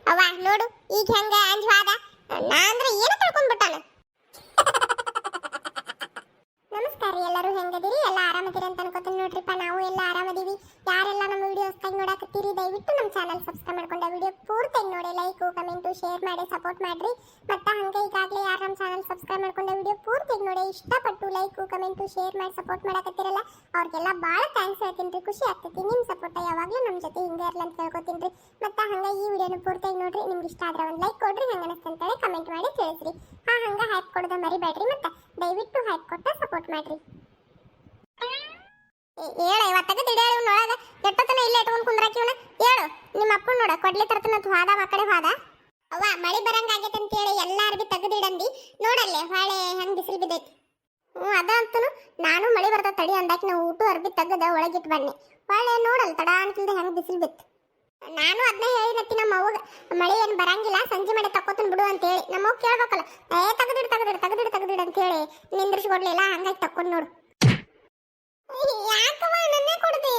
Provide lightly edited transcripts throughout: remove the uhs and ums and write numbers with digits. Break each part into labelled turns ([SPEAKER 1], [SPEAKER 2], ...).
[SPEAKER 1] ಅವ್ವ ನೋಡು ಈಗ ಹೆಂಗ ಅಂಜವಾದ ನಾ ಅಂದ್ರೆ ಏನು ತಿಳ್ಕೊಂಡ್ಬಿಟ್ಟಾನ. ನಮಸ್ಕಾರ ಎಲ್ಲರೂ ಹೆಂಗದಿರಿ? ಎಲ್ಲ ಆರಾಮದಿರಿ ಅಂತ ಅನ್ಕೋತೀನಿ ನೋಡ್ರಿಪ್ಪ. ನಾವು ಎಲ್ಲ ಆರಾಮದೀವಿ. ಯಾರೆಲ್ಲ ನಮ್ಮ ವಿಡಿಯೋ ಹೊಸದಾಗಿ ನೋಡಕತ್ತೀರಿ ದಯವಿಟ್ಟು ನಮ್ಮ ಚಾನಲ್ ಸಬ್ಸ್ಕ್ರೈಬ್ ಮಾಡ್ಕೊಂಡು ವಿಡಿಯೋ ಪೂರ್ತಿಯಾಗಿ ನೋಡಿ ಲೈಕ್ ಕಮೆಂಟ್ ಶೇರ್ ಮಾಡಿ ಸಪೋರ್ಟ್ ಮಾಡ್ರಿ. ಮತ್ತೆ ಹಂಗೆ ಈಗಾಗಲೇ ಯಾರು ನಮ್ಮ ಚಾನಲ್ ಸಬ್ಸ್ಕ್ರೈಬ್ ಮಾಡ್ಕೊಂಡು ವಿಡಿಯೋ ಪೂರ್ತಿಯಾಗಿ ನೋಡಿ ಇಷ್ಟಪಟ್ಟು ಲೈಕ್ ಕಮೆಂಟ್ ಶೇರ್ ಮಾಡಿ ಸಪೋರ್ಟ್ ಮಾಡಕತ್ತೀರಲ್ಲ ಅವ್ರಿಗೆಲ್ಲ ಭಾಳ ಥ್ಯಾಂಕ್ಸ್ ಹೇಳ್ತೀನಿ ರೀ. ಖುಷಿ ಆಗ್ತೈತಿ ನಿಮ್ಮ ಸಪೋರ್ಟ್ ಯಾವಾಗಲೂ ನಮ್ಮ ಜೊತೆ ಹಿಂಗೆ ಇರಲಿ ಅಂತ ಕೇಳ್ಕೊತೀನಿ ರೀ. ಮತ್ತೆ ಹಂಗೆ ಈ ವಿಡಿಯೋನ ಪೂರ್ತಿಯಾಗಿ ನೋಡ್ರಿ. ನಿಮ್ಗೆ ಇಷ್ಟ ಆದ್ರೆ ಒಂದು ಲೈಕ್ ಕೊಡ್ರಿ, ಹಂಗೆ ಅನಿಸ್ತು ಅಂತೇಳಿ ಕಮೆಂಟ್ ಮಾಡಿ ತಿಳಿಸ್ರಿ. ಹಂಗೆ ಹ್ಯಾಪ್ ಕೊಡೋದ ಮರಿಬೇಡ್ರಿ. ಮತ್ತೆ ದಯವಿಟ್ಟು ಹ್ಯಾಪ್ ಕೊಟ್ಟ ಸಪೋರ್ಟ್ ಮಾಡ್ರಿ. ಹೇಳ ಇವತ್ತಾಗ ತಿಡಿಯಾಳ ಇವನೊಳಗ ಎಷ್ಟೊತ್ತನ ಇಲ್ಲ ಇಟ್ಕೊಂಡು ಕುಂದ್ರಾಕಿ ಇವನ. ಹೇಳು ನಿಮ್ಮ ಅಪ್ಪನ ನೋಡ ಕೊಡ್ಲಿ ತರ್ತನ ಹೋದ ಆ ಕಡೆ ಹೋದ. ಅವ್ವ ಮಳಿ ಬರಂಗ ಆಗೈತೆ ಅಂತ ಹೇಳಿ ಎಲ್ಲ ಅರ್ಬಿ ತೆಗೆದಿಡಂದಿ ನೋಡಲ್ಲೇ ಹೊಳೆ ಹೆಂಗ್ ಬಿಸಿಲು ಬಿದ್ದೈತಿ. ಅದ ಅಂತನು ನಾನು ಮಳಿ ಬರ್ತಾ ತಡಿ ಅಂದಾಕಿ ನಾವು ಊಟ ಅರ್ಬಿ ತೆಗೆದ ಒಳಗಿಟ್ಟು ಬನ್ನಿ ಹೊಳೆ ನೋಡಲ್ ತಡ ಅಂತಿಲ್ದೆ ಹೆಂಗ್ ಬಿಸಿಲು ಬಿತ್ತು. ನಾನು ಅದನ್ನ ಹೇಳಿನತ್ತಿ ನಮ್ಮ ಅವ್ಗ ಮಳಿ ಏನು ಬರಂಗಿಲ್ಲ ಸಂಜೆ ಮಾಡಿ ತಕ್ಕೋತನ್ ಬಿಡು ಅಂತ ಹೇಳಿ. ನಮ್ಮ ಅವ್ಗ ಕೇಳ್ಬೇಕಲ್ಲ ತೆಗೆದಿಡು ಅಂತ ಹೇಳಿ ನಿಂದ್ರಿಸ್ಕೊಡ್ಲಿಲ್ಲ. ಹಂಗಾಗಿ ತಕ್ಕೊಂಡು ನೋಡು. ಯಾಕವ ನನ್ನೇ ಕೊಡ್ದೆ?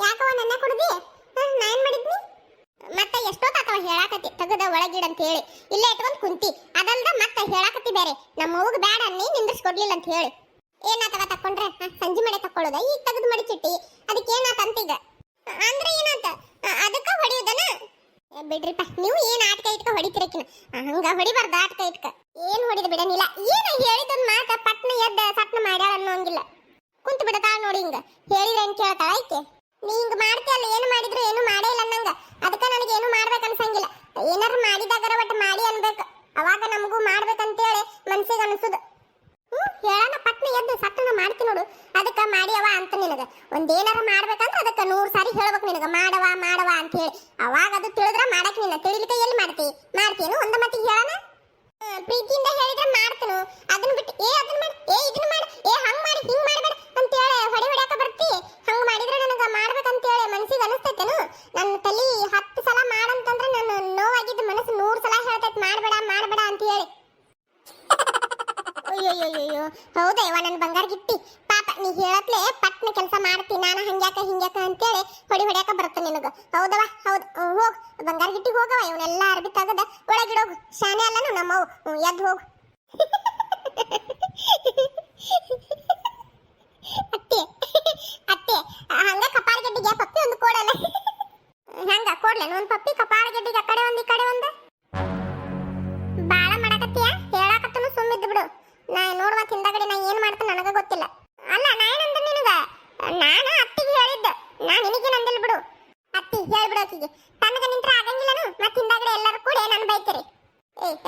[SPEAKER 1] ಯಾಕವ ನನ್ನೇ ಕೊಡ್ದಿ? ನಾ ಏನ್ ಮಾಡಿದ್ನಿ? ಮತ್ತೆ ಎಷ್ಟೊತ್ತಾತವ ಹೇಳಾಕತ್ತಿ ತೆಗದ ಒಳಗಿಡ ಅಂತ ಹೇಳಿ ಇಲ್ಲೇ ಇಟ್ಕೊಂಡ್ ಕುಂತಿ. ಅದಲ್ದ ಮತ್ತೆ ಹೇಳಾಕತ್ತಿ ಬೇರೆ ನಮ್ಮ ಅವ್ಗ ಬ್ಯಾಡ ಅನ್ನಿ ನಿಂದ್ರಿಸ್ಕೊಡ್ಲಿಲ್ಲ ಅಂತ ಹೇಳಿ. ಏನಾತವ ತಕ್ಕೊಂಡ್ರೆ ಸಂಜೆ ಮಾಡಿ ತಕ್ಕೊಳ್ಳೋದ ಈಗ ತೆಗೆದು ಮಡಿಚಿಟ್ಟಿ ಅದಕ್ಕೆ ಏನಾತ ಅಂತೀಗ ಅಂದ್ರೆ ಏನಾತ ಅದಕ್ಕ ಹೊಡಿಯೋದನ? ಬಿಡ್ರಿಪ್ಪ ನೀವು ಏನ್ ಆಟಕ ಇಟ್ಕ ಹೊಡಿತಿರಕಿನ ಹಂಗ ಹೊಡಿಬಾರ್ದ. ಆಟಕ ಇಟ್ಕ ಏನ್ ಹೊಡಿದ ಬಿಡನಿಲ್ಲ. ಏನ ಹೇಳಿದೊಂದ್ ಮಾತ ಪಟ್ನ ಎದ್ದ ಸಟ್ನ ಮಾಡ್ಯಾಳ ಅನ್ನೋಂಗಿಲ್ಲ. ಕುಂತು ಬಿಡತಾಳ ನೋಡಿ. ಹಿಂಗ ಹೇಳಿದ್ರೆ ಏನ್ ಕೇಳ್ತಾಳ ಐತೆ? ನೀ ಹಿಂಗ ಮಾಡ್ತೀಯಲ್ಲ ಏನು ಮಾಡಿದ್ರು ಏನು ಮಾಡೇ ಇಲ್ಲ ಅನ್ನಂಗ. ಅದಕ್ಕ ನನಗೆ ಏನು ಮಾಡ್ಬೇಕು ಅನ್ಸಂಗಿಲ್ಲ. ಏನಾರು ಮಾಡಿದಾಗರ ಒಟ್ಟು ಮಾಡಿ ಅನ್ಬೇಕು. ಅವಾಗ ನಮಗೂ ಮಾಡ್ಬೇಕಂತೇಳಿ ಮನ್ಸಿಗೆ ಅನ್ಸುದು. ಹೇಳನ ಪಟ್ನ ಎದ್ದು ಸಟ್ಟನ ಮಾಡ್ತಿ ನೋಡು ಅದಕ್ಕ ಮಾಡಿಯವ ಅಂತ ನಿನಗ. ಒಂದೇನಾರ ಮಾಡ್ಬೇಕಂದ್ರೆ ಅದಕ್ಕ 100 ಸಾರಿ ಹೇಳ್ಬೇಕು ನಿನಗ ಮಾಡವ ಅಂತ ಹೇಳಿ. ಅವಾಗ ಅದು ತಿಳಿದ್ರ ಮಾಡಕ್ ನಿನ್ನ ತಿಳಿಲಿಕ್ಕೆ ಎಲ್ಲಿ ಮಾಡ್ತೀನು ಒಂದ ಮತ್ತಿಗೆ ಹೇಳನ. ಪ್ರೀತಿಯಿಂದ ಹೇಳಿದ್ರೆ ಮಾಡ್ತನು. ಅದನ್ನ ಬಿಟ್ಟು ಅದನ್ನ ಮಾಡಿ ಇದನ್ನ ಮಾಡಿ ಹಂಗ್ ಮಾಡಿ ಹಿಂಗ್ ಮಾಡ್ಬೇಡ ಅಂತ ಹೇಳಿ ಹೊಡ್ಯಾಕ ಬರ್ತಿ. ಹಂಗ್ ಮಾಡಿದ್ರೆ ನನಗ ಮಾಡ್ಬೇಕಂತ ಹೇಳಿ ಮನ್ಸಿಗೆ ಅನಿಸ್ತೈತೇನು? ನನ್ನ ತಲಿ 10 ಸಲ ಮಾಡಂತಂದ್ರೆ ನನ್ನ ನೋವಾಗಿದ್ದ ಮನಸ್ಸು 100 ಸಲ ಹೇಳ್ತೈತೆ ಮಾಡ್ಬೇಡ ಅಂತ ಹೇಳಿ. ಅಯ್ಯೋ ಹೌದಾ ಇವ ನನ್ನ ಬಂಗಾರ ಗಿಟ್ಟಿ ಪಾಪ. ನೀ ಹೇಳತ್ಲೆ ಪಟ್ನ ಕೆಲಸ ಮಾಡ್ತಿ. ನಾನು ಹಿಂಗ್ಯಾಕ ಅಂತೇಳಿ ಹೊಡ್ಯಾಕ ಬರುತ್ತೆ ನಿನಗ. ಹೌದವ ಹೌದು ಹೋಗ್ ಬಂಗಾರ ಗಿಟ್ಟಿ ಹೋಗವ. ಇವನ್ನೆಲ್ಲ ಅರ್ಬಿ ತಗದ ಒಳಗಿಡೋಗು. ಶಾನೆ ಅಲ್ಲನು ನಮ್ಮವು ಎದ್ದು ಹೋಗು. ಅತ್ತೆ ಹಂಗ ಕಪಾಳ ಗಡ್ಡಿಗೆ ಪಪ್ಪಿ ಒಂದು ಕೊಡಲ್ಲ. ಹಂಗ ಕೊಡ್ಲೇನು ಒಂದು ಪಪ್ಪಿ ಕಪಾಳ ಗಡ್ಡಿಗೆ ಆ ಕಡೆ ಒಂದು ಈ ಕಡೆ ಒಂದು. ಬಾಳ ಮಾಡಕತ್ತೀಯ ಹೇಳಾಕತ್ತನು ಸುಮ್ಮಿದ್ದು ಬಿಡು. ನಾ ನೋಡುವ ಹಿಂದಗಡೆ ನಾ ಏನ್ ಮಾಡ್ತೇನೆ ನನಗ ಗೊತ್ತಿಲ್ಲ. ಅಲ್ಲ ನಾ ಏನಂದ ನಿನಗ? ನಾನು ಅತ್ತಿಗೆ ಹೇಳಿದ್ದ. ನಾ ನಿನಗೇನು ಅಂದಿಲ್ಲ ಬಿಡು. ಅತ್ತಿ ಹೇಳ್ಬಿಡು ಆಕಿಗೆ ತನಗ ನಿಂತ್ರ ಆಗಂಗಿಲ್ಲನು. ಮತ್ತೆ ಹಿಂದಗಡೆ ಎಲ್ಲರೂ ಕೂಡ ನಾನು ಬೈತೀರಿ.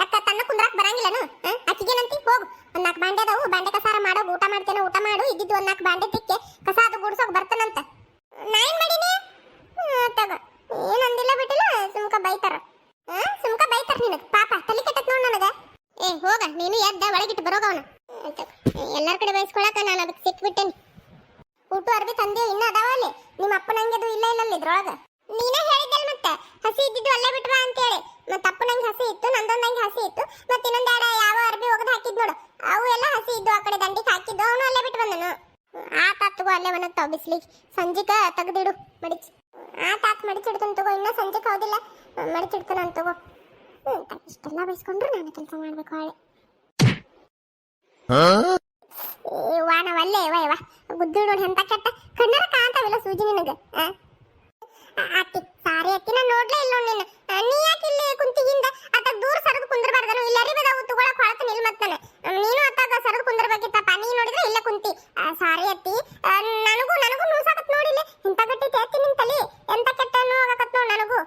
[SPEAKER 1] ಯಾಕ ತನ್ನ ಕುಂದ್ರಾಕ್ ಬರಂಗಿಲ್ಲನು? ಆಕಿಗೇನಂತಿ ಹೋಗು. ಒಂದ್ 4 ಬಾಂಡೆ ಅದಾವು ಬಾಂಡೆ ಕಸಾರ ಮಾಡೋ. ಊಟ ಮಾಡ್ತೇನೆ ಊಟ ಮಾಡು. ಇದ್ದಿದ್ದು ಒಂದ್ 4 ಬಾಂಡೆ ತಿಕ್ಕೆ ಕಸ ಅದು ಗುಡ್ಸೋಕ್ ಬರ್ತಾನಂತ. ನಾ ಏನ್ ಮಾಡೀನಿ? ತಗ ಏನ್ ಅಂದಿಲ್ಲ ಬಿಟ್ಟಿಲ್ಲ. ಸುಮ್ಕ ಬೈತಾರ ನಿನಗ. ಪಾಪ ತಲೆ ಕೆಟ್ಟತ್ ನೋಡ್ ನನಗ. ಹೋಗ ನೀನು ಎದ್ದ ಒಳಗಿಟ್ಟು ಬರೋಗ ಅವನ. ಎಲ್ಲರ ಕಡೆ ಬಯಸ್ಕೊಳಕ ನಾನು ಅದಕ್ಕೆ ಸಿಕ್ಬಿಟ್ಟೇನಿ. ಊಟ ಅರ್ಬಿ ತಂದೆ ಇನ್ನ ಅದಾವ ಅಲ್ಲಿ. ನಿಮ್ಮ ಅಪ್ಪನಂಗೆದು ಇಲ್ಲ ಇದ್ರೊಳಗ. ನೀನೇ ಹೇಳಿದ್ದಲ್ ಮತ್ತೆ ಹಸಿ ಇದ್ದಿದ್ದು ಅಲ್ಲೇ ಬಿಟ್ವಾ ಅಂತೇಳಿ. ಮತ್ತೆ ಅಪ್ಪನಂಗೆ ಹಸಿ ಇತ್ತು, ನಂದೊಂದಂಗೆ ಹಸಿ ಇತ್ತು. ಮತ್ತೆ ಇನ್ನೊಂದೆರಡು ಯಾವ ಅರ್ಬಿ ಒಗದು ಹಾಕಿದ್ ನೋಡು ಅವು ಎಲ್ಲ ಹಸಿ ಇದ್ದು. ಆ ಕಡೆ ದಂಡಿಗೆ ಹಾಕಿದ್ದು ಅವನು ಅಲ್ಲೇ ಬಿಟ್ಟು ಬಂದನು. ಆತಾತ್ಗೋ ಅಲ್ಲೇ ಒಣಗ್ತಾವ ಬಿಸ್ಲಿಗೆ. ಸಂಜಿಕ ತೆಗೆದಿಡು ಮಡಿಚಿ. ಆತಾತ್ ಮಡಿಚಿಡ್ತಾನ ತಗೋ. ಇನ್ನೂ ಸಂಜೆಗೆ ಹೌದಿಲ್ಲ ಮಡಿಚಿಡ್ತಾನ ಅಂತ ತಗೋ. ಇಷ್ಟೆಲ್ಲ ಬಯಸ್ಕೊಂಡ್ರು ನಾನು ಕೆಲಸ ಮಾಡ್ಬೇಕು ಹಾಳೆ. ನಾವಲ್ಲೇ ವಾ ಗುದ್ದು ನೋಡಿ ಎಂತ ಕೆಟ್ಟ ಕಣ್ಣರ ಕಾಂತಾವಿಲ್ಲ ಸೂಜಿ ನಿನಗ. ಅತ್ತಿ ಸಾರಿ ಅತ್ತಿ ನಾನು ನೋಡ್ಲೇ ಇಲ್ಲ ನೀನು. ನೀ ಯಾಕೆ ಇಲ್ಲಿ ಕುಂತಿಗಿಂದ ಅತ್ತಾಗ ದೂರ ಸರದು ಕುಂದ್ರಬಾರ್ದನು? ಇಲ್ಲಿ ಅರಿಬದಾವು ತಗೊಳಕ್ ಹೊಳತ ನಿಲ್ ಮತ್ತ ನೀನು ಅತ್ತಾಗ ಸರದು ಕುಂದ್ರಬೇಕಿತ್ತಪ್ಪ. ನೀ ನೋಡಿದ್ರೆ ಇಲ್ಲ ಕುಂತಿ. ಸಾರಿ ಅತ್ತಿ ನನಗೂ ನೂಸಾಕತ್ ನೋಡಿಲ್ಲ. ಇಂತ ಗಟ್ಟಿ ತೇತಿ ನಿನ್ ತಲಿ ಎಂತ ಕೆಟ್ಟ ನೋವಾಗಕತ್ ನೋಡ್ ನನಗೂ.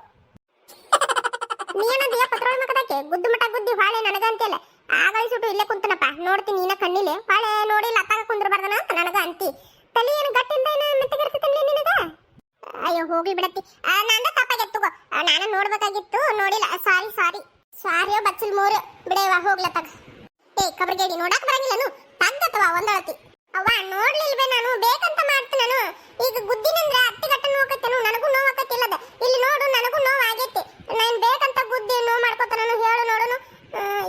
[SPEAKER 1] ನೀನಂದಿಯ ಪತ್ರೋಳ ಮಕದಕ್ಕೆ ಗುದ್ದು ಮಟ ಗುದ್ದಿ ಹಾಳೆ ನನಗಂತಿಲ್ಲ. ಆಗಳಿಸುಟ್ಟು ಇಲ್ಲೇ ಕುಂತನಪ್ಪ ನೋಡ್ತೀನಿ. ನೀನ ಕಣ್ಣಿಲೆ ಹಾಳೆ ನೋಡಿಲ್ಲ ಅತ್ತಾಗ ಕುಂದ್ರಬಾರ್ದನ ಅಂತ ನನಗ ಅಂತಿ. ತಲಿ ಏನು ಗಟ್ಟಿಂದ ಏನು ಮೆತ್ತಗಿರ್ತೈತಲ್ಲ ನಿನಗ? ಅಯ್ಯೋ ಹೋಗ್ಲಿ ಬಿಡತ್ತಿ. ನಂದ ತಪ್ಪಾಗಿತ್ತು. ನಾನು ನೋಡ್ಬೇಕಾಗಿತ್ತು ನೋಡಿಲ್ಲ. ಸಾರಿಯೋ ಬಚ್ಚಲ್ ಮೂರು ಬಿಡೇವಾ ಹೋಗ್ಲತ್ತಾಗ. ಕಬ್ರಗೇಡಿ ನೋಡಕ್ ಬರಂಗಿಲ್ಲನು? ತಗ್ಗತ್ತವ ಒಂದಳತಿ. ಅವ್ವ ನೋಡ್ಲಿಲ್ವೇ ನಾನು ಬೇಕಂತ ಮಾಡ್ತೀನಿ. ನಾನು ಈಗ ಗುದ್ದಿನಂದ್ರೆ ಅತ್ತಿ ಗಟ್ಟ ನೋವಾಕತ್ತೇನು? ನನಗೂ ನೋವಾಕತ್ತಿಲ್ಲದ. ಇಲ್ಲಿ ನೋಡು ನನಗೂ ನೋವು ಆಗೈತಿ. ನಾನು ಬೇಕಂತ ಗುದ್ದಿ ನೋವು ಮಾಡ್ಕೊತ ನಾನು ಹೇಳು ನೋಡುನು.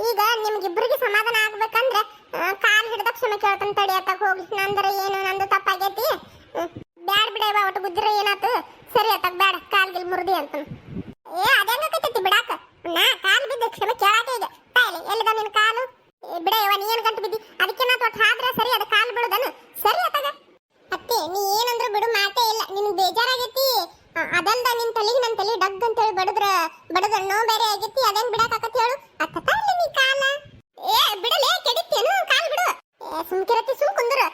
[SPEAKER 1] ಈಗ ನಿಮ್ಗಿಬ್ಬರಿಗೆ ಸಮಾಧಾನ ಆಗ್ಬೇಕಂದ್ರೆ ಕ್ಷಮೆ ಕೇಳ್ತಾನ ತಡಿ ಅತ್ತಾಗ ಹೋಗ್ಲಿ ನಂದರ ಏನು ನಂದು ತಪ್ಪಾಗೈತಿ ಬ್ಯಾಡ ಬಿಡವ ಒಟ್ಟು ಗುದ್ದಿರ ಏನಾತು ಸರಿ ಅತ್ತಾಗ ಬ್ಯಾಡ ಕಾಲ್ಗಿಲ್ ಮುರಿದಿ ಅಂತ ಏ ಅದೇಂಗಕೈತಿ ಬಿಡಾಕ ನಾ ಕಾಲ್ ಬಿದ್ದ ಕ್ಷಮೆ ಕೇಳಾಕ ಈಗ ತಾಯಿಲೆ ಎಲ್ಲಿದ ನಿನ್ ಕಾಲು ಬಿಡವ ನೀ ಏನ್ ಗಂಟು ಬಿದ್ದಿ ಅದಕ್ಕೆ ನಾ ತೊಟ್ಟು ಹಾದ್ರೆ ಸರಿ ಅದ ಕಾಲು ಬಿಡುದನು ಸರಿ ಅತ್ತಾಗ ಅತ್ತೆ ನೀ ಏನಂದ್ರು ಬಿಡು ಮಾತೇ ಇಲ್ಲ ನಿನ್ ಬೇಜಾರಾಗೈತಿ ಅದಲ್ದ ನಿನ್ ತಲೆಗೆ ನನ್ ತಲೆ ಡಗ್ ಅಂತ ಹೇಳಿ ಬಡದ್ರ ನೋ ಬೇರೆ ಆಗೈತಿ ಅದೇನ್ ಬಿಡಾಕತ್ತಿ ಹೇಳು ಅತ್ತ ಅಲ್ಲಿ ನೀ ಕಾಲ ಏ ಬಿಡಲೇ ಕೆಡಿತೇನು ಕಾಲ್ ಬಿಡು ಸುಮ್ಕಿರತಿ ಸುಮ್ ಕುಂದ್ರು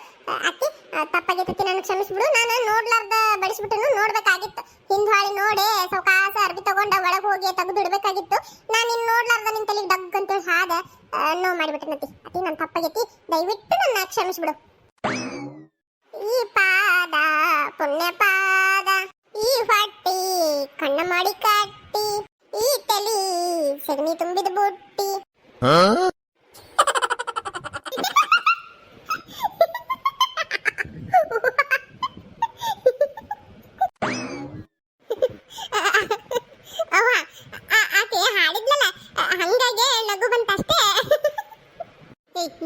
[SPEAKER 1] ಅತ್ತಿ ತಪ್ಪಾಗೈತಿ ನನಗೆ ಕ್ಷಮಿಸ್ಬಿಡು ನಾನು ನೋಡ್ಲಾರ್ದ ಬಡಿಸ್ಬಿಟ್ಟನು ನೋಡ್ಬೇಕಾಗಿತ್ತು ಹಿಂದ್ವಾಳಿ ನೋಡೆ ಸೌಕಾಸ ಅರ್ಬಿ ತಗೊಂಡ ಒಳಗೆ ಹೋಗಿ ತೆಗೆದು ಇಡ್ಬೇಕಾಗಿತ್ತು ನಾನು ನಿನ್ ನೋಡ್ಲಾರ್ದ ನಿನ್ ತಲೆಗೆ ಡಗ್ ಅಂತ ಹೇಳಿ ಹಾದ ನೋವು ಮಾಡಿಬಿಟ್ಟನತಿ ಅತ್ತಿ ನನ್ ತಪ್ಪಾಗೈತಿ ದಯವಿಟ್ಟು ನನ್ನ ಕ್ಷಮಿಸ್ಬಿಡು ಈ ಪಾದ ಪುಣ್ಯ ಪಾದ ಈ ಹೊಟ್ಟಿ ಕಣ್ಣ ಮಾಡಿ ಕಟ್ಟಿ ಈ ತಲಿ ಸಗಣಿ ತುಂಬಿದ ಬುಟ್ಟಿ ಆಕೆ ಹಾಡಿದ್ಲಲ್ಲ ಹಂಗಾಗಿ ನಗು ಬಂತಷ್ಟೇ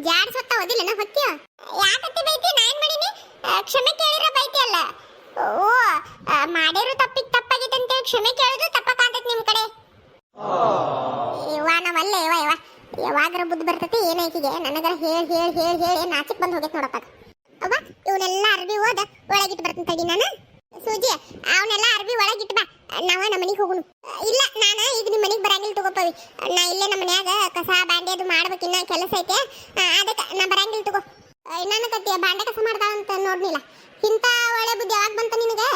[SPEAKER 1] ಜಾಡ್ ಸತ್ತ ಓದಿಲ್ಲ ನಾ ಹೊಕ್ಕಿಯ ಯಾಕತ್ತೆ ಬೈತಿ ನಾ ಏನ್ ಮಾಡೀನಿ ಕ್ಷಮೆ ಕೇಳಿರ ಬೈತಿ ಅಲ್ಲ ಓ ಮಾಡಿರೋ ತಪ್ಪಿಗೆ ತಪ್ಪಾಗಿತ್ತು ಅಂತ ಕ್ಷಮೆ ಕೇಳಿದ್ರು ತಪ್ಪಕ್ಕಾಗತ್ತೆ ನಿಮ್ ಕಡೆ ಇವ ನಾವಲ್ಲ ಇವ ಯಾವಾಗರ ಬುದ್ಧಿ ಬರ್ತೈತಿ ಏನಾಯ್ತಿಗೆ ನನಗರ ಹೇಳಿ ನಾಚಿಕ್ ಬಂದು ಹೋಗೈತೆ ನೋಡಪ್ಪ ಅವ್ವ ಇವನ್ನೆಲ್ಲ ಅರ್ಬಿ ಓದ ಒಳಗಿಟ್ಟು ಬರ್ತೀನಿ ತಡಿ ನಾನು ಸೂಜಿ ಅವನ್ನೆಲ್ಲ ಅರ್ಬಿ ಒಳಗಿಟ್ಟು ಬಾ ನಾವ ನಮ್ಮ ಮನೆಗೆ ಹೋಗುನು ಇಲ್ಲ ನಾನು ಈಗ ನಿಮ್ಮ ಮನೆಗೆ ಬರಂಗಿಲ್ಲ ತಗೋಪವಿ ನಾ ಇಲ್ಲೇ ನಮ್ಮ ಮನ್ಯಾಗ ಕಸ ಬಾಂಡೆ ಅದು ಮಾಡ್ಬೇಕಿನ್ನ ಕೆಲಸ ಐತೆ ಅದಕ್ಕೆ ನಾ ಬರಂಗಿಲ್ಲ ತಗೋ ಇನ್ನೊಂದು ಕತ್ತಿಯ ಬಾಂಡೆ ಕಸ ಮಾಡ್ತಾಳ ಅಂತ ನೋಡ್ನಿಲ್ಲ ಇಂಥ ಒಳ್ಳೆ ಬುದ್ಧಿ ಯಾವಾಗ ಬಂತ ನಿನಗೆ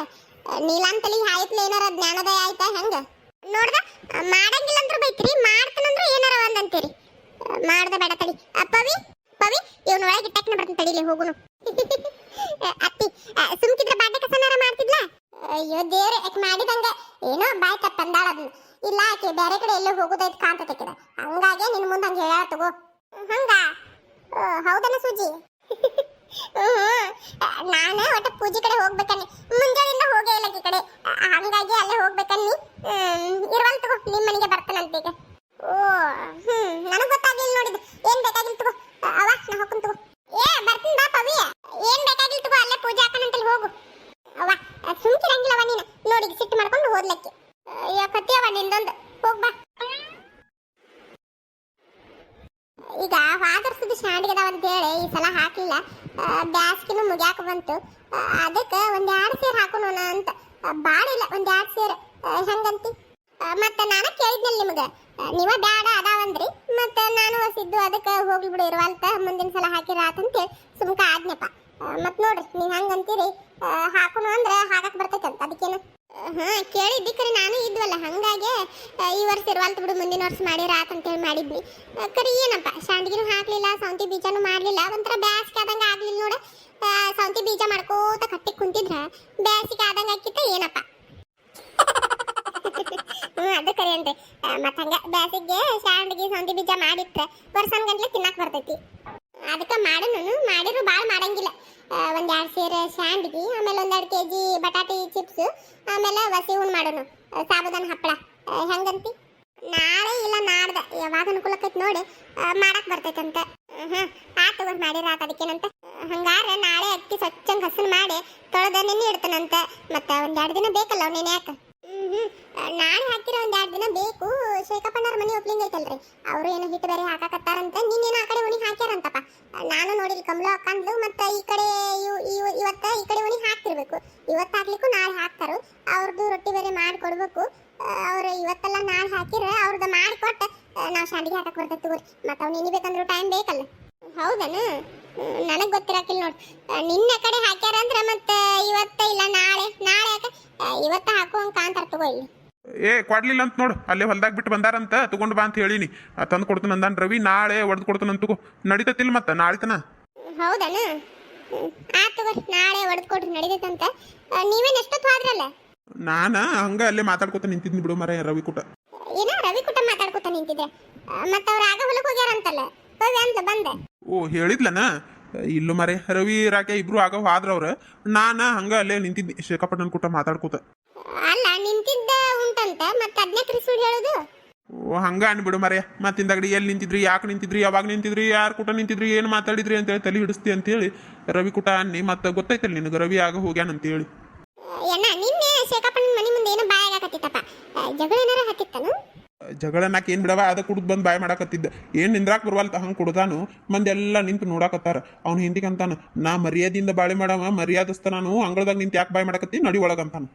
[SPEAKER 1] ನೀಲಾಂತಲಿ ಆಯ್ತಲ್ಲ ಏನಾರ ಜ್ಞಾನೋದಯ ಆಯ್ತಾ ಹೆಂಗ ನೋಡ್ದ ಮಾಡಂಗಿಲ್ಲ ಅಂದ್ರೂ ಬೈತ್ರಿ ಮಾಡ್ತಾನಂದ್ರು ಏನಾರ ಒಂದಂತೀರಿ ಮಾಡ್ದ ಬೇಡ ತಡಿ ಪವಿ ಇವನ್ ಒಳಗೆ ಟೆಕ್ನ ಬರ್ತೀನಿ ತಡಿಲಿ ಹೋಗುನು ಅತ್ತಿ ಸುಮ್ಕಿದ್ರ ಬಾಂಡೆ ಕಸನಾರ ಮಾಡ್ತಿದ್ಲ ಅಯ್ಯೋ ದೇವ್ರೆ ಯಾಕೆ ಮಾಡಿದಂಗ ಏನೋ ಬಾಯ್ ತಪ್ಪಂದಾಳ ಅದನ್ನ ಇಲ್ಲ ಆಕೆ ಬೇರೆ ಕಡೆ ಎಲ್ಲೋ ಹೋಗೋದೈತ್ ಕಾಂತತಕ್ಕಿದ ಹಂಗಾಗಿ ನಿನ್ ಮುಂದೆ ಹಂಗೆ ಹೇಳ ತಗೋ ಹಂಗ ಹೌದನ ಸೂಜಿ ನಾನು ಒಟ್ಟು ಪೂಜೆ ಕಡೆ ಹೋಗ್ಬೇಕನ್ನಿ ಮುಂಜಾನೆಯಿಂದ ಹೋಗೇ ಇಲ್ಲ ಈ ಕಡೆ ಹಂಗಾಗಿ ಅಲ್ಲೇ ಹೋಗ್ಬೇಕನ್ನಿ ಇರುವಲ್ ತಗೋ ನಿಮ್ಮ ಮನೆಗೆ ಬರ್ತಾನಂತೀಗ ಓ ನನಗೆ ಗೊತ್ತಾಗಿಲ್ಲ ನೋಡಿದ್ದು ಏನ್ ಬೇಕಾಗಿಲ್ಲ ತಗೋ ಅವ ನಾ ಹೋಗ್ತೀನಿ ತಗೋ ಏ ಬರ್ತೀನಿ ಬಾ ಪವಿ ಏನ್ ಬೇಕಾಗಿಲ್ಲ ತಗೋ ಅಲ್ಲೇ ಪೂಜೆ ಹಾಕನಂತಲ್ಲಿ ಹೋಗು ಅವ್ವ ಸುಮ್ಕಿರಂಗಿಲ್ಲವ ನೀನು ನೋಡಿ ಸಿಟ್ಟು ಮಾಡ್ಕೊಂಡು ಹೋದ್ಲಕ್ಕೆ ಕತ್ತಿಯವ ನಿಂದೊಂದು ಹೋಗ್ಬಾ ಈಗ ವಾದರ್ಸದ ಶಾಂಡಿಗದ ಅಂತ ಹೇಳಿ ಈ ಸಲ ಹಾಕಲಿಲ್ಲ ಬ್ಯಾಸ್ಗಿನೂ ಮುಗ್ಯಾಕ ಬಂತು ಅದಕ್ಕೆ ಒಂದ್ 2 ಸೇರ್ ಹಾಕೋಣ ಅಂತ ಬಾಳಿಲ್ಲ ಒಂದ್ 2 ಸೇರ್ ಹೆಂಗಂತಿ ಮತ್ತೆ ನಾನು ಕೇಳಿದ್ನಲ್ಲ ನಿಮ್ಗೆ ನೀವ ಬ್ಯಾಡ ಅದಾವಂದ್ರಿ ಮತ್ತೆ ನಾನು ಹೊಸಿದ್ದು ಅದಕ್ಕೆ ಹೋಗ್ಲಿ ಬಿಡು ಇರುವಲ್ತ ಮುಂದಿನ ಸಲ ಹಾಕಿರ ಆತಂತೇಳಿ ಸುಮ್ಕ ಆದ್ನಪ್ಪ ಮತ್ ನೋಡ್ರಿ ನೀವ್ ಹಂಗಂತೀರಿ ಹಾಕೋಣ ಅಂದ್ರೆ ಹಾಕಕ್ ಬರ್ತೈತಂತ ಅದಕ್ಕೇನು ಕೇಳಿದ್ದಿಕ್ಕರಿ ನಾನು ಇದ್ವಲ್ಲ ಹಂಗಾಗಿ ಈ ವರ್ಷ ಇರುವಲ್ತ ಬಿಡು ಮುಂದಿನ ವರ್ಷ ಮಾಡಿರ ಆತಂತೇಳಿ ಮಾಡಿದ್ನಿ ಕರಿ ಏನಪ್ಪ ಶಾಂಡ್ಗಿನೂ ಹಾಕ್ಲಿಲ್ಲ ಸೌಂತಿ ಬೀಜನೂ ಮಾಡ್ಲಿಲ್ಲ ಒಂಥರ ಬ್ಯಾಸ್ಗೆ ಆದಂಗ ಆಗ್ಲಿಲ್ಲ ನೋಡ ಸೌಂತಿ ಬೀಜ ಮಾಡ್ಕೋತ ಕಟ್ಟಿ ಕುಂತಿದ್ರ ಬ್ಯಾಸಿಗೆ ಆದಂಗ ಆಕಿತ್ತ ಏನಪ್ಪ ಅದು ಕರಿ ಅಂತೆ ಮತ್ತ ಹಂಗ ಬ್ಯಾಸಿಗೆ ಶಾಂಡ್ಗಿ ಸೌಂತಿ ಬೀಜ ಮಾಡಿಟ್ರೆ ವರ್ಷನ್ ಗಂಟ್ಲೆ ತಿನ್ನಕ್ ಬರ್ತೈತಿ ಅದಕ್ಕೆ ಮಾಡಿರು ಬಾಳ ಮಾಡಂಗಿಲ್ಲ ಒಂದ್ 2 ಸೇರ್ ಶಾಂಡ್ಗಿ ಆಮೇಲೆ ಒಂದ್ 2 kg ಬಟಾಟಿ ಚಿಪ್ಸ್ ಆಮೇಲೆ ವಸಿ ಹುಣ್ ಮಾಡೋನು ಸಾಬುದಾನ ಹಪ್ಪಳ ಹೆಂಗಂತಿ ನಾಳೆ ಇಲ್ಲ ನಾಡ್ದ ಯಾವಾಗ ಅನುಕೂಲಕ್ಕೈತಿ ನೋಡಿ ಮಾಡಕ್ ಬರ್ತೈತಂತ ಆತು ಮಾಡಿರ ಆತ ಅದಕ್ಕೇನಂತ ಹಂಗಾರ ನಾಳೆ ಅಕ್ಕಿ ಸ್ವಚ್ಛಂಗ್ ಹಸನ್ ಮಾಡಿ ತೊಳೆದ ನೆನೆ ಇಡ್ತಾನಂತ ಮತ್ತ ಒಂದ್ 2 ದಿನ ಬೇಕಲ್ಲ ಅವ್ ನೆನೆ ಯಾಕ ನಾಳೆ ಹಾಕಿರ ಒಂದ್ 2 ದಿನ ಬೇಕು ಶೇಖಪ್ಪಣ್ಣರ ಮನೆ ಒಪ್ಲಿಂಗ್ ಐತಲ್ರಿ ಅವರು ಏನೋ ಹಿಟ್ಟು ಬೇರೆ ಹಾಕಾಕತ್ತಾರಂತ ನಿನ್ನೇನೋ ಆ ಕಡೆ ಉಣಿ ಹಾಕ್ಯಾರಂತಪ್ಪ ನಾನು ನೋಡಿಲ್ ಕಮಲು ಅಕ್ಕಂದ್ಲು ಮತ್ತ ಈ ಕಡೆ ಇವತ್ತ ಈ ಕಡೆ ಉಣಿ ಹಾಕ್ತಿರ್ಬೇಕು ಇವತ್ತು ಹಾಕ್ಲಿಕ್ಕೂ ನಾಳೆ ಹಾಕ್ತಾರು ಅವ್ರದ್ದು ರೊಟ್ಟಿ ಬೇರೆ ಮಾಡಿಕೊಡ್ಬೇಕು ಅವ್ರು ಇವತ್ತೆಲ್ಲ ನಾಳೆ ಹಾಕಿರ ಅವ್ರದ್ದು ಮಾಡಿಕೊಟ್ಟ ನಾವು ಶಾಂಡಿಗೆ ಹಾಕಕ್ ಬರ್ತೈತಿ ತಗೋರಿ ಮತ್ತ ಅವ್ನು ನೆನಿಬೇಕಂದ್ರೂ ಟೈಮ್ ಬೇಕಲ್ಲ ಹೌದನ ನನಗ್ ಗೊತ್ತಿರಾಕಿಲ್ಲ ನೋಡ್ ನಿನ್ನೆ ಕಡೆ ಹಾಕ್ಯಾರ ಅಂದ್ರ ಮತ್ತ ಇವತ್ತ ಇಲ್ಲ ನಾಳೆ ಯಾಕೆ ಇವತ್ತ ಹಾಕುವಂಗ ಕಾಂತಾರ ತಗೋ ಇಲ್ಲಿ
[SPEAKER 2] ಏ ಕೊಡ್ಲಿಲ್ಲ ಅಂತ ನೋಡು ಅಲ್ಲೇ ಹೊಲ್ದಾಗ ಬಿಟ್ಟು ಬಂದಾರಂತ ತಗೊಂಡು ಬಾ ಅಂತ ಹೇಳಿನಿ ತಂದು ಕೊಡ್ತಾನ ಅಂದಾನ ರವಿ ನಾಳೆ ಒಡೆದು ಕೊಡ್ತಾನಂತ ತಗೋ ನಡೀತತಿಲ್ಲ ಮತ್ತೆ ನಾಳಿತನ
[SPEAKER 1] ಹೌದನ ಆತ್ ತಗೋರಿ ನಾಳೆ ಒಡೆದು ಕೊಡ್ರಿ ನಡೀತೈತಂತ ನೀವೇನ್ ಎಷ್ಟೊತ್ತು ಹೋದ್ರಲ್ಲ
[SPEAKER 2] ನಾನ ಹಂಗ ಅಲ್ಲೇ ಮಾತಾಡ್ಕೊತ ನಿಂತಿದ್ನಿ ಬಿಡು ಮರ ರವಿ ಕೂಟ
[SPEAKER 1] ಏನ ರವಿ ಕೂಟ ಮಾತಾಡ್ಕೊತ ನಿಂತಿದ್ದೆ ಮತ್ತ ಅವ್ರ ಆಗ ಹೊಲಕ್ಕೆ ಹೋಗ್ಯಾರಂತಲ್ಲ ಹೋಗಿ ಅಂತ ಬಂದೆ
[SPEAKER 2] ಓ ಹೇಳಿದ್ಲನ ಇಲ್ಲು ಮರೆ ರವಿ ರಾಕೆ ಇಬ್ರು ಆಗ ಹೋದ್ರವ್ರ ನಾನ ಹಂಗ ಅಲ್ಲೇ ನಿಂತಿದ್ನಿ ಶೇಖಪ್ಪಣ್ಣನ ಕೂಟ ಮಾತಾಡ್ಕೋತ
[SPEAKER 1] ಅಲ್ಲ ನಿಂತಿದ್ದ ಉಂಟಂತ ಮತ್ತೆ ಅದನ್ನೇ ಸುಳ್ಳು ಹೇಳುದು
[SPEAKER 2] ಹಂಗ ಅನ್ಬಿಡು ಮರೆಯ ಮತ್ತಿಂದಗಡಿ ಎಲ್ಲಿ ನಿಂತಿದ್ರಿ ಯಾಕೆ ನಿಂತಿದ್ರಿ ಯಾವಾಗ ನಿಂತಿದ್ರಿ ಯಾರು ಕೂಟ ನಿಂತಿದ್ರಿ ಏನು ಮಾತಾಡಿದ್ರಿ ಅಂತೇಳಿ ತಲೆ ಹಿಡಿಸ್ತಿ ಅಂತೇಳಿ ರವಿ ಕೂಟ ಅನ್ನಿ ಮತ್ತೆ ಗೊತ್ತೈತಲ್ಲ ನಿನಗೆ ರವಿ ಆಗ ಹೋಗ್ಯಾನಂತೇಳಿ.
[SPEAKER 1] ಅಣ್ಣ ನಿನ್ನೆ ಶೇಖಪ್ಪನ ಮನೆ ಮುಂದೆ ಏನೋ ಬಾಯಾಗ ಹತ್ತಿತ್ತಪ್ಪ, ಜಗಳ ಏನಾರ ಹತ್ತಿತ್ತನು?
[SPEAKER 2] ಜಗಳ ನಾಕ್ ಏನ್ ಬಿಡವ ಅದ ಕುಡ್ದು ಬಂದು ಬಾಯ್ ಮಾಡಾಕತ್ತಿದ್ದ. ಏನ್ ನಿಂದ್ರಾಕ್ ಬರವಲ್ತ ಹಂಗೆ ಕುಡ್ದಾನು ಮಂದಿ ಎಲ್ಲ ನಿಂತು ನೋಡಾಕತ್ತಾರ. ಅವ್ನು ಹಿಂದಿಗಂತಾನ ನಾ ಮರ್ಯಾದಿಂದ ಬಾಳೆ ಮಾಡವ ಮರ್ಯಾದಸ್ತ ನಾನು ಅಂಗಳದಾಗ ನಿಂತು ಯಾಕೆ ಬಾಯ್ ಮಾಡಾಕತ್ತಿ ನಡಿ ಒಳಗಂತಾನು.